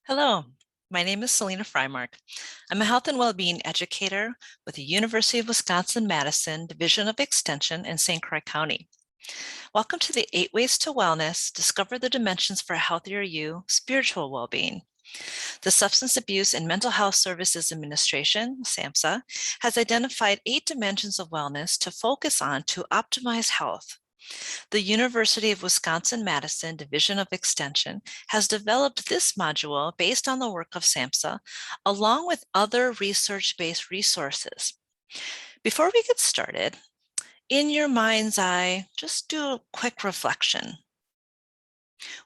Hello, my name is Selena Freimark. I'm a health and well-being educator with the University of Wisconsin-Madison Division of Extension in St. Croix County. Welcome to the 8 Ways to Wellness, Discover the Dimensions for a Healthier You, Spiritual Well-Being. The Substance Abuse and Mental Health Services Administration, SAMHSA, has identified 8 dimensions of wellness to focus on to optimize health. The University of Wisconsin-Madison Division of Extension has developed this module based on the work of SAMHSA, along with other research-based resources. Before we get started, in your mind's eye, just do a quick reflection.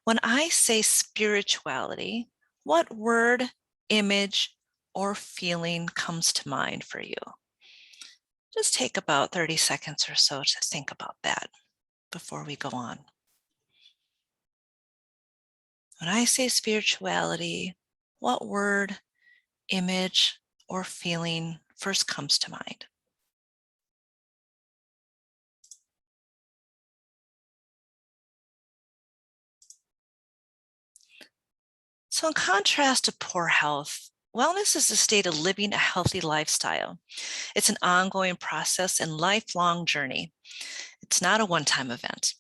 When I say spirituality, what word, image, or feeling comes to mind for you? Just take about 30 seconds or so to think about that before we go on. When I say spirituality, what word, image, or feeling first comes to mind? So in contrast to poor health, wellness is a state of living a healthy lifestyle. It's an ongoing process and lifelong journey. It's not a one-time event.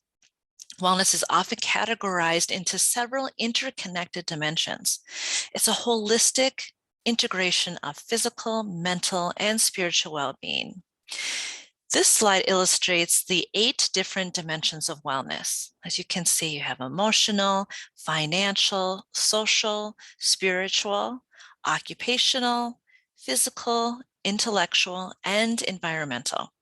Wellness is often categorized into several interconnected dimensions. It's a holistic integration of physical, mental, and spiritual well-being. This slide illustrates the 8 different dimensions of wellness. As you can see, you have emotional, financial, social, spiritual, occupational, physical, intellectual, and environmental.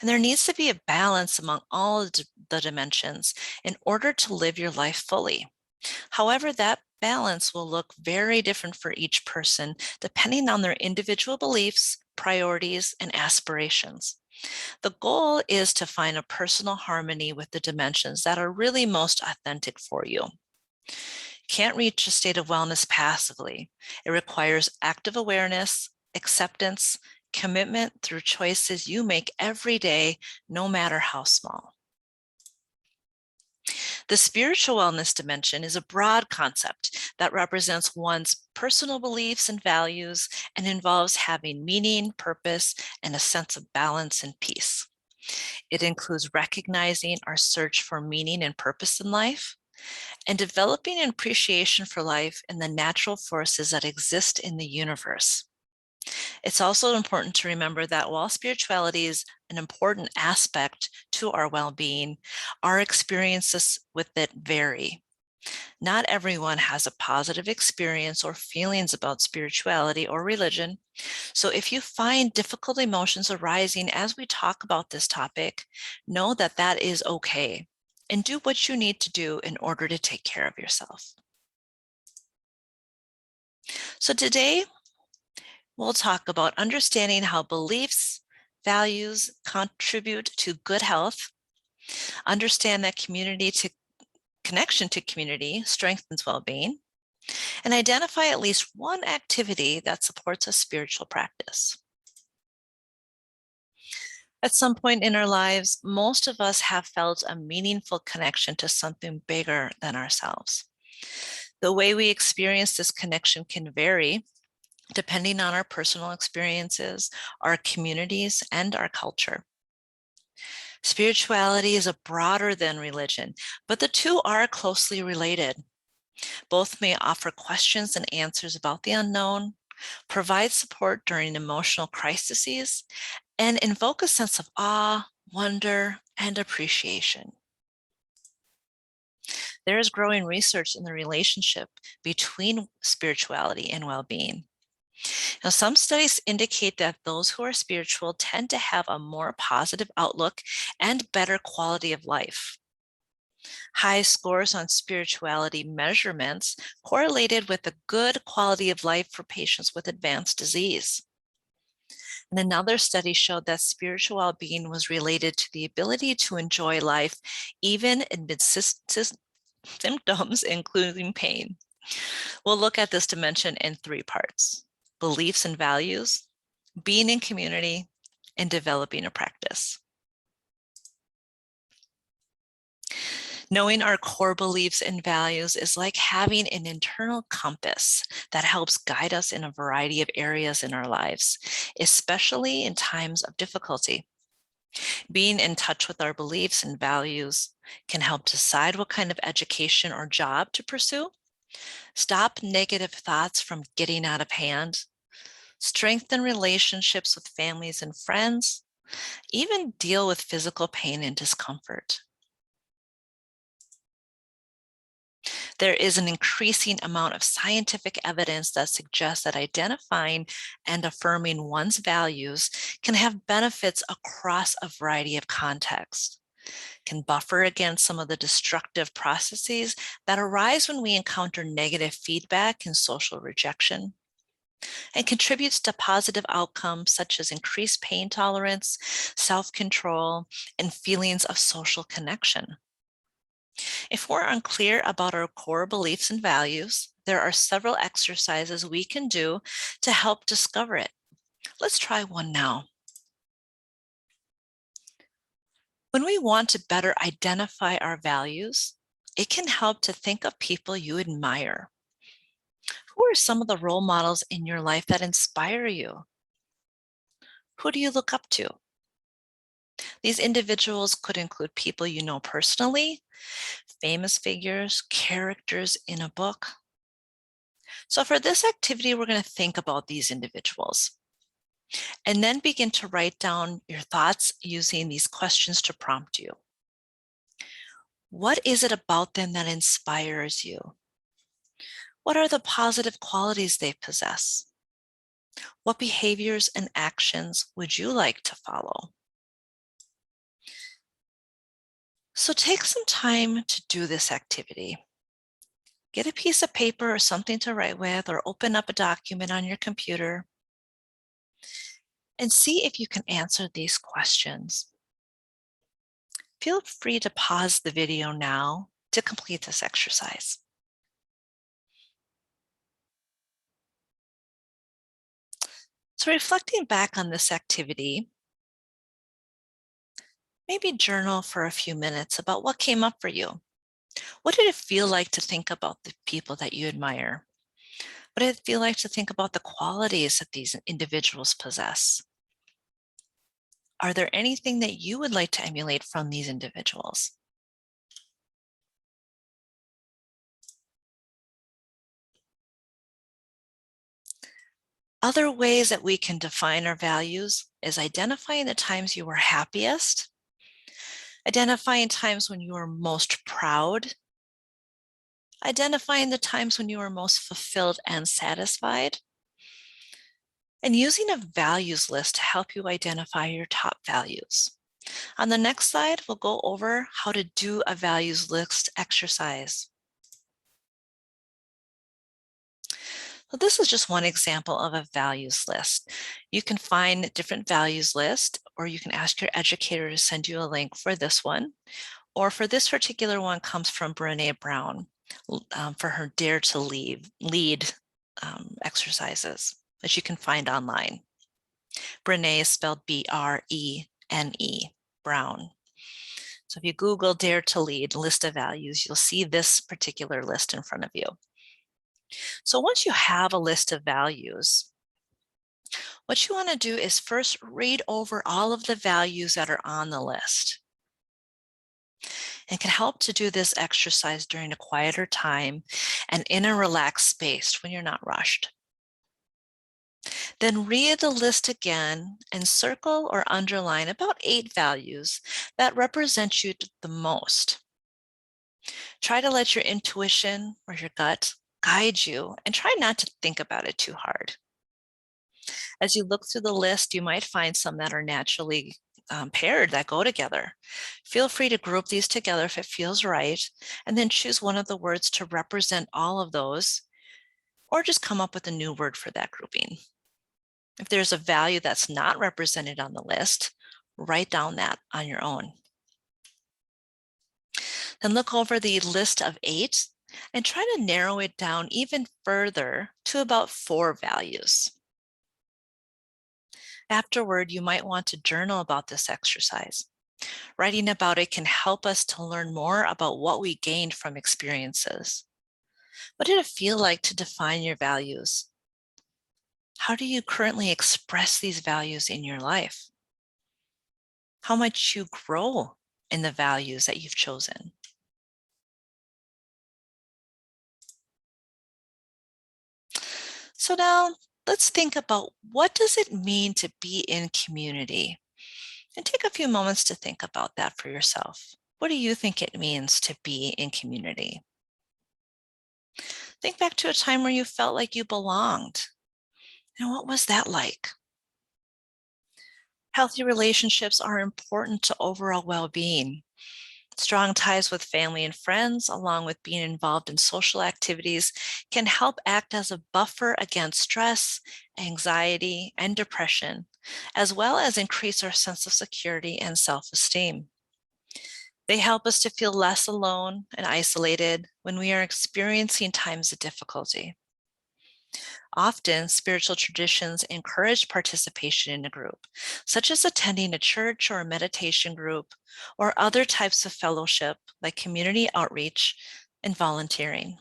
And there needs to be a balance among all of the dimensions in order to live your life fully. However, that balance will look very different for each person, depending on their individual beliefs, priorities, and aspirations. The goal is to find a personal harmony with the dimensions that are really most authentic for you. Can't reach a state of wellness passively. It requires active awareness, acceptance, commitment through choices you make every day, no matter how small. The spiritual wellness dimension is a broad concept that represents one's personal beliefs and values and involves having meaning, purpose, and a sense of balance and peace. It includes recognizing our search for meaning and purpose in life and developing an appreciation for life and the natural forces that exist in the universe. It's also important to remember that while spirituality is an important aspect to our well-being, our experiences with it vary. Not everyone has a positive experience or feelings about spirituality or religion. So if you find difficult emotions arising as we talk about this topic, know that that is okay, and do what you need to do in order to take care of yourself. So today, we'll talk about understanding how beliefs, values contribute to good health, understand that connection to community strengthens well-being, and identify at least one activity that supports a spiritual practice. At some point in our lives, most of us have felt a meaningful connection to something bigger than ourselves. The way we experience this connection can vary depending on our personal experiences, our communities, and our culture. Spirituality is a broader than religion, but the two are closely related. Both may offer questions and answers about the unknown, provide support during emotional crises, and invoke a sense of awe, wonder, and appreciation. There is growing research in the relationship between spirituality and well-being. Now, some studies indicate that those who are spiritual tend to have a more positive outlook and better quality of life. High scores on spirituality measurements correlated with a good quality of life for patients with advanced disease. And another study showed that spiritual well-being was related to the ability to enjoy life, even amid symptoms, including pain. We'll look at this dimension in 3 parts: beliefs and values, being in community, and developing a practice. Knowing our core beliefs and values is like having an internal compass that helps guide us in a variety of areas in our lives, especially in times of difficulty. Being in touch with our beliefs and values can help decide what kind of education or job to pursue, stop negative thoughts from getting out of hand, strengthen relationships with families and friends, even deal with physical pain and discomfort. There is an increasing amount of scientific evidence that suggests that identifying and affirming one's values can have benefits across a variety of contexts, can buffer against some of the destructive processes that arise when we encounter negative feedback and social rejection, and contributes to positive outcomes such as increased pain tolerance, self-control, and feelings of social connection. If we're unclear about our core beliefs and values, there are several exercises we can do to help discover it. Let's try one now. When we want to better identify our values, it can help to think of people you admire. Who are some of the role models in your life that inspire you? Who do you look up to? These individuals could include people you know personally, famous figures, characters in a book. So for this activity, we're going to think about these individuals and then begin to write down your thoughts using these questions to prompt you. What is it about them that inspires you? What are the positive qualities they possess? What behaviors and actions would you like to follow? So take some time to do this activity. Get a piece of paper or something to write with, or open up a document on your computer and see if you can answer these questions. Feel free to pause the video now to complete this exercise. So reflecting back on this activity, maybe journal for a few minutes about what came up for you. What did it feel like to think about the people that you admire? What did it feel like to think about the qualities that these individuals possess? Are there anything that you would like to emulate from these individuals? Other ways that we can define our values is identifying the times you were happiest, identifying times when you were most proud, identifying the times when you were most fulfilled and satisfied, and using a values list to help you identify your top values. On the next slide, we'll go over how to do a values list exercise. So this is just one example of a values list. You can find different values lists, or you can ask your educator to send you a link for this one. Or for this particular one comes from Brene Brown for her Dare to Lead exercises that you can find online. Brene is spelled B-R-E-N-E, Brown. So if you Google Dare to Lead list of values, you'll see this particular list in front of you. So once you have a list of values, what you want to do is first read over all of the values that are on the list. It can help to do this exercise during a quieter time and in a relaxed space when you're not rushed. Then read the list again and circle or underline about 8 values that represent you the most. Try to let your intuition or your gut guide you and try not to think about it too hard. As you look through the list, you might find some that are naturally paired that go together. Feel free to group these together if it feels right, and then choose one of the words to represent all of those, or just come up with a new word for that grouping. If there's a value that's not represented on the list, write down that on your own. Then look over the list of 8 and try to narrow it down even further to about 4 values. Afterward, you might want to journal about this exercise. Writing about it can help us to learn more about what we gained from experiences. What did it feel like to define your values? How do you currently express these values in your life? How might you grow in the values that you've chosen? So now let's think about, what does it mean to be in community? And take a few moments to think about that for yourself. What do you think it means to be in community? Think back to a time where you felt like you belonged. And what was that like? Healthy relationships are important to overall well-being. Strong ties with family and friends, along with being involved in social activities, can help act as a buffer against stress, anxiety, and depression, as well as increase our sense of security and self-esteem. They help us to feel less alone and isolated when we are experiencing times of difficulty. Often, spiritual traditions encourage participation in a group, such as attending a church or a meditation group, or other types of fellowship like community outreach and volunteering.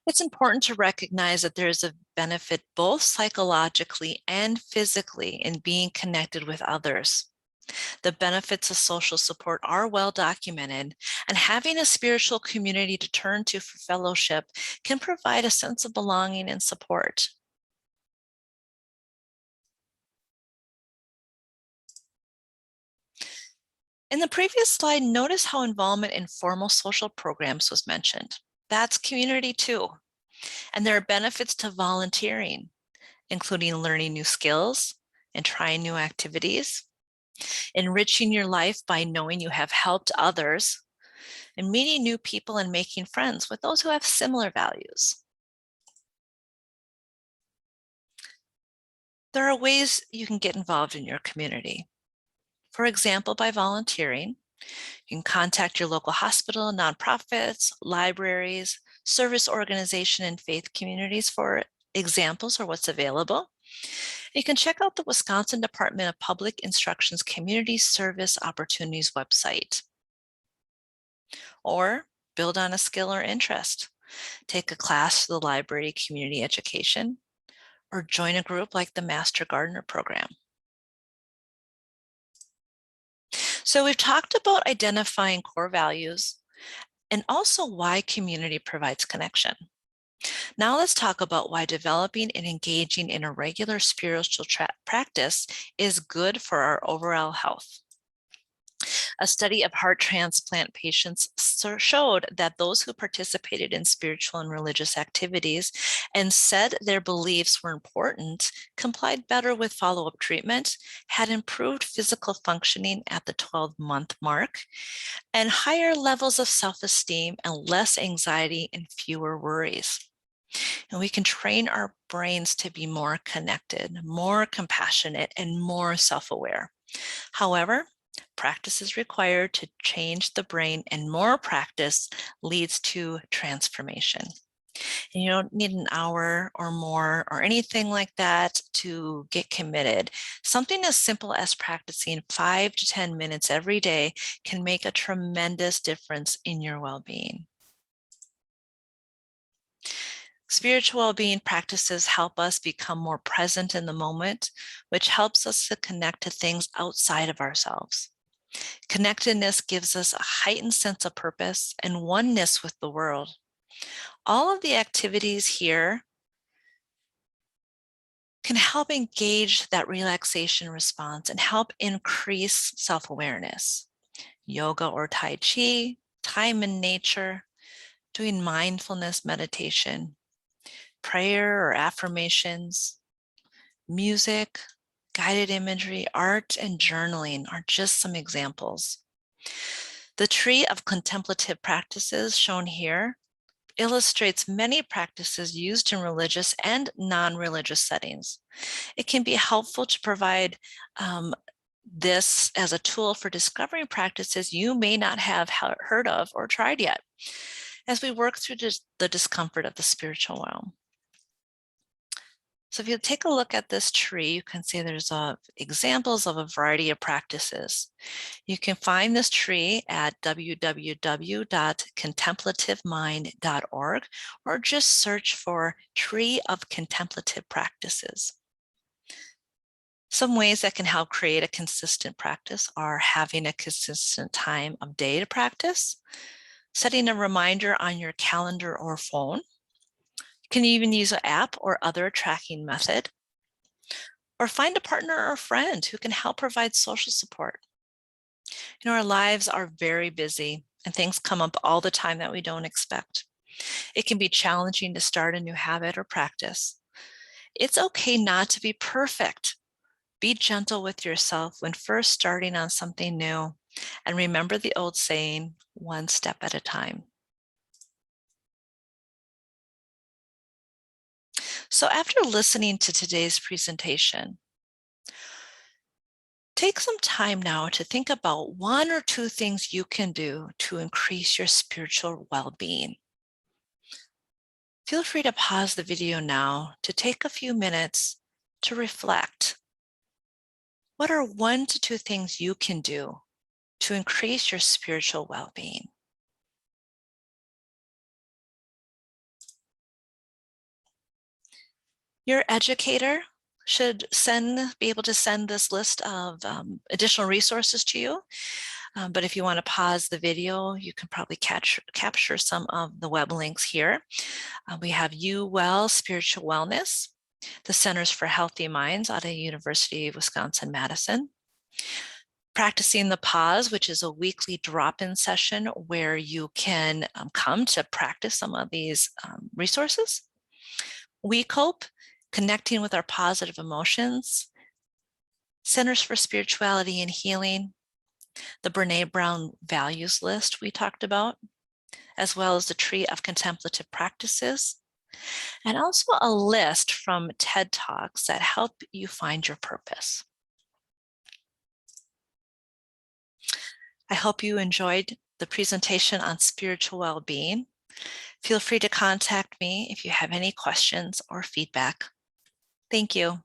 It's important to recognize that there is a benefit both psychologically and physically in being connected with others. The benefits of social support are well documented, and having a spiritual community to turn to for fellowship can provide a sense of belonging and support. In the previous slide, notice how involvement in formal social programs was mentioned. That's community too. And there are benefits to volunteering, including learning new skills and trying new activities, enriching your life by knowing you have helped others, and meeting new people and making friends with those who have similar values. There are ways you can get involved in your community. For example, by volunteering, you can contact your local hospital, nonprofits, libraries, service organization, and faith communities for examples or what's available. You can check out the Wisconsin Department of Public Instruction's Community Service Opportunities website, or build on a skill or interest. Take a class to the library community education, or join a group like the Master Gardener program. So we've talked about identifying core values and also why community provides connection. Now let's talk about why developing and engaging in a regular spiritual practice is good for our overall health. A study of heart transplant patients showed that those who participated in spiritual and religious activities and said their beliefs were important complied better with follow-up treatment, had improved physical functioning at the 12-month mark, and higher levels of self-esteem and less anxiety and fewer worries. And we can train our brains to be more connected, more compassionate, and more self-aware. However, practice is required to change the brain, and more practice leads to transformation. And you don't need an hour or more or anything like that to get committed. Something as simple as practicing 5 to 10 minutes every day can make a tremendous difference in your well-being. Spiritual well-being practices help us become more present in the moment, which helps us to connect to things outside of ourselves. Connectedness gives us a heightened sense of purpose and oneness with the world. All of the activities here can help engage that relaxation response and help increase self-awareness. Yoga or Tai Chi, time in nature, doing mindfulness meditation, prayer or affirmations, music, guided imagery, art, and journaling are just some examples. The tree of contemplative practices shown here illustrates many practices used in religious and non-religious settings. It can be helpful to provide this as a tool for discovering practices you may not have heard of or tried yet, as we work through the discomfort of the spiritual realm. So if you take a look at this tree, you can see there's examples of a variety of practices. You can find this tree at www.contemplativemind.org or just search for Tree of Contemplative Practices. Some ways that can help create a consistent practice are having a consistent time of day to practice, setting a reminder on your calendar or phone. You can even use an app or other tracking method, or find a partner or friend who can help provide social support. Our lives are very busy and things come up all the time that we don't expect. It can be challenging to start a new habit or practice. It's okay not to be perfect. Be gentle with yourself when first starting on something new, and remember the old saying, one step at a time. So after listening to today's presentation, take some time now to think about one or two things you can do to increase your spiritual well-being. Feel free to pause the video now to take a few minutes to reflect. What are one to two things you can do to increase your spiritual well-being? Your educator should be able to send this list of additional resources to you. But if you want to pause the video, you can probably capture some of the web links here. We have UWell Spiritual Wellness, the Centers for Healthy Minds out of University of Wisconsin-Madison. Practicing the Pause, which is a weekly drop-in session where you can come to practice some of these resources. We Cope, Connecting with Our Positive Emotions, Centers for Spirituality and Healing, the Brene Brown Values List we talked about, as well as the Tree of Contemplative Practices, and also a list from TED Talks that help you find your purpose. I hope you enjoyed the presentation on spiritual well-being. Feel free to contact me if you have any questions or feedback. Thank you.